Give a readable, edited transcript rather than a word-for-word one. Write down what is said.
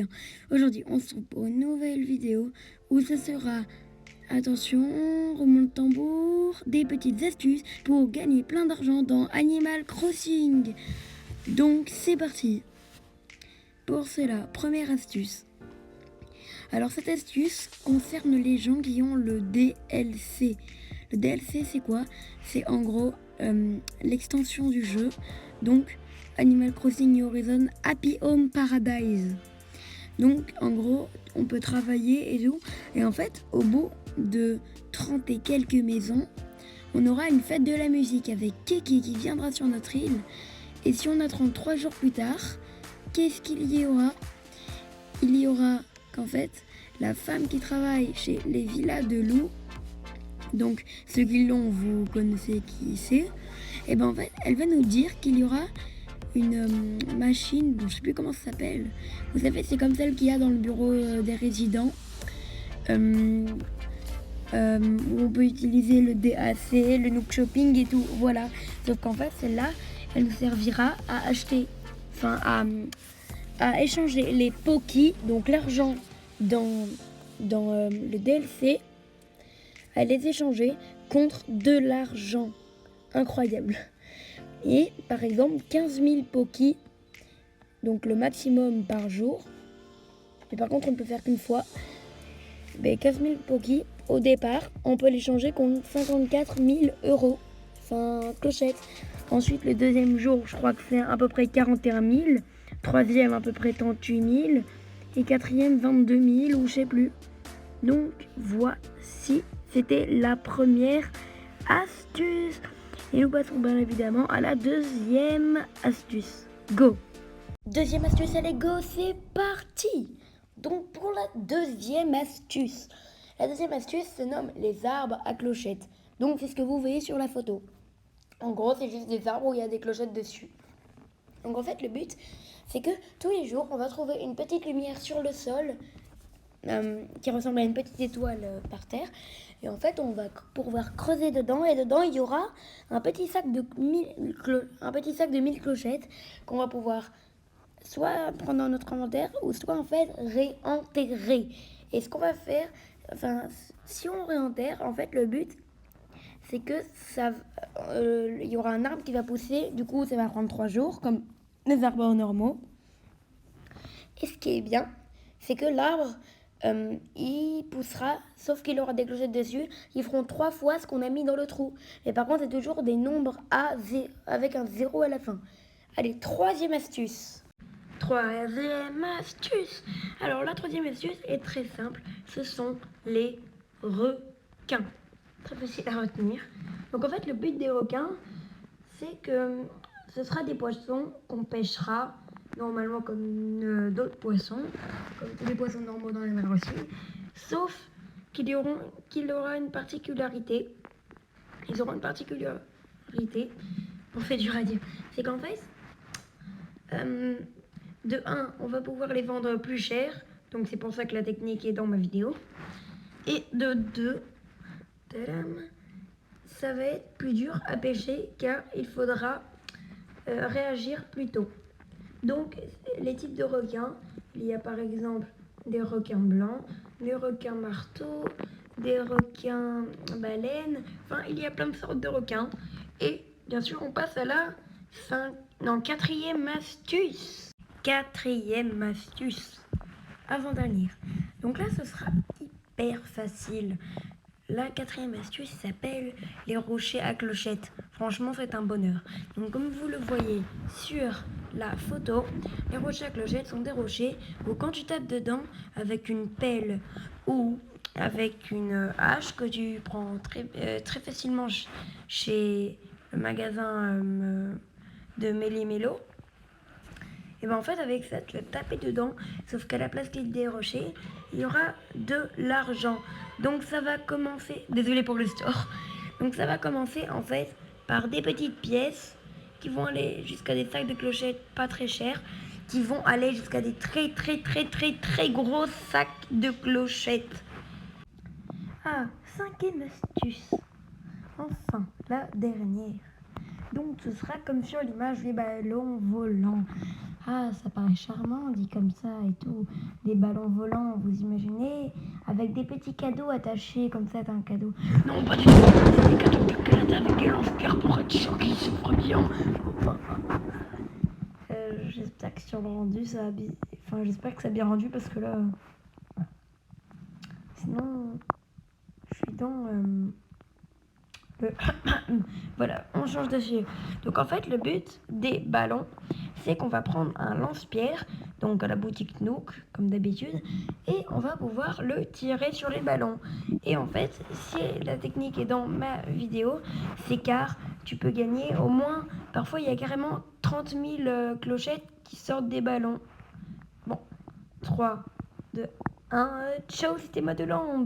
bien. Aujourd'hui, on se retrouve pour une nouvelle vidéo où ça sera, attention, remonte tambour, des petites astuces pour gagner plein d'argent dans Animal Crossing. Donc, c'est parti. Pour cela, première astuce. Alors, cette astuce concerne les gens qui ont le DLC. Le DLC, c'est quoi? C'est en gros l'extension du jeu. Donc, Animal Crossing New Horizons Happy Home Paradise. Donc, en gros, on peut travailler et tout. Et en fait, au bout de 30 et quelques maisons, on aura une fête de la musique avec Kiki qui viendra sur notre île. Et si on attend 3 jours plus tard, qu'est-ce qu'il y aura? Il y aura qu'en fait, la femme qui travaille chez les villas de loups, donc ceux qui l'ont, vous connaissez qui c'est, et ben en fait, elle va nous dire qu'il y aura une machine, je ne sais plus comment ça s'appelle. Vous savez, c'est comme celle qu'il y a dans le bureau des résidents, où on peut utiliser le DAC, le Nook Shopping et tout, voilà. Sauf qu'en fait, celle-là, elle nous servira à acheter, à échanger les Poki, donc l'argent dans le DLC, à les échanger contre de l'argent. Incroyable. Et par exemple 15 000 Poki, donc le maximum par jour, mais par contre on ne peut faire qu'une fois. Mais 15 000 Poki, au départ, on peut les changer contre 54 000 euros, enfin clochette. Ensuite le deuxième jour, je crois que c'est à peu près 41 000, troisième à peu près 38 000, et quatrième 22 000 ou je sais plus. Donc voici, c'était la première astuce. Et nous passons bien évidemment à la deuxième astuce. Go! Deuxième astuce, allez go, c'est parti! Donc pour la deuxième astuce. La deuxième astuce se nomme les arbres à clochettes. Donc c'est ce que vous voyez sur la photo. En gros, c'est juste des arbres où il y a des clochettes dessus. Donc en fait, le but, c'est que tous les jours, on va trouver une petite lumière sur le sol qui ressemble à une petite étoile par terre. Et en fait, on va pouvoir creuser dedans. Et dedans, il y aura un petit sac de 1000 clochettes qu'on va pouvoir soit prendre dans notre inventaire ou soit en fait réenterrer. Et ce qu'on va faire, si on réenterre, en fait, le but, c'est que il y aura un arbre qui va pousser. Du coup, ça va prendre 3 jours, comme les arbres normaux. Et ce qui est bien, c'est que l'arbre, il poussera, sauf qu'il aura des clochettes dessus. Ils feront 3 fois ce qu'on a mis dans le trou. Mais par contre, c'est toujours des nombres avec un 0 à la fin. Allez, troisième astuce. Troisième astuce. Alors, la troisième astuce est très simple. Ce sont les requins. Très facile à retenir. Donc, en fait, le but des requins, c'est que ce sera des poissons qu'on pêchera normalement comme d'autres poissons, comme tous les poissons normaux dans les mers aussi, sauf qu'il aura une particularité. Ils auront une particularité, on fait dur à dire, c'est qu'en fait, de 1, on va pouvoir les vendre plus cher, donc c'est pour ça que la technique est dans ma vidéo, et de 2, ça va être plus dur à pêcher car il faudra réagir plus tôt. Donc, les types de requins, il y a par exemple des requins blancs, des requins marteaux, des requins baleines, enfin, il y a plein de sortes de requins. Et bien sûr, on passe à la quatrième astuce. Quatrième astuce, avant-dernière. Donc là, ce sera hyper facile. La quatrième astuce s'appelle les rochers à clochettes. Franchement, c'est un bonheur. Donc, comme vous le voyez sur la photo, les rochers à clochettes sont des rochers où quand tu tapes dedans avec une pelle ou avec une hache que tu prends très facilement chez le magasin de Méli-Mélo, et bien en fait avec ça tu vas taper dedans, sauf qu'à la place des rochers il y aura de l'argent. Donc ça va commencer, désolé pour le store, donc ça va commencer en fait par des petites pièces qui vont aller jusqu'à des sacs de clochettes pas très chers, qui vont aller jusqu'à des très gros sacs de clochettes. Ah, cinquième astuce, enfin la dernière. Donc ce sera comme sur l'image des ballons volants. Ah, ça paraît charmant, dit comme ça et tout. Des ballons volants, vous imaginez? Avec des petits cadeaux attachés, comme ça, t'as un cadeau. Non, pas du tout. C'est des cadeaux de Canada avec des lance-pierres pour être sûr qu'ils s'ouvrent bien. J'espère que sur le rendu, ça a bien... Enfin, j'espère que ça a bien rendu parce que là... Sinon, je suis dans... Voilà, on change de sujet. Donc en fait, le but des ballons, c'est qu'on va prendre un lance-pierre, donc à la boutique Nook, comme d'habitude, et on va pouvoir le tirer sur les ballons. Et en fait, si la technique est dans ma vidéo, c'est car tu peux gagner au moins, parfois il y a carrément 30 000 clochettes qui sortent des ballons. Bon, 3, 2, 1, ciao, c'était Madeland.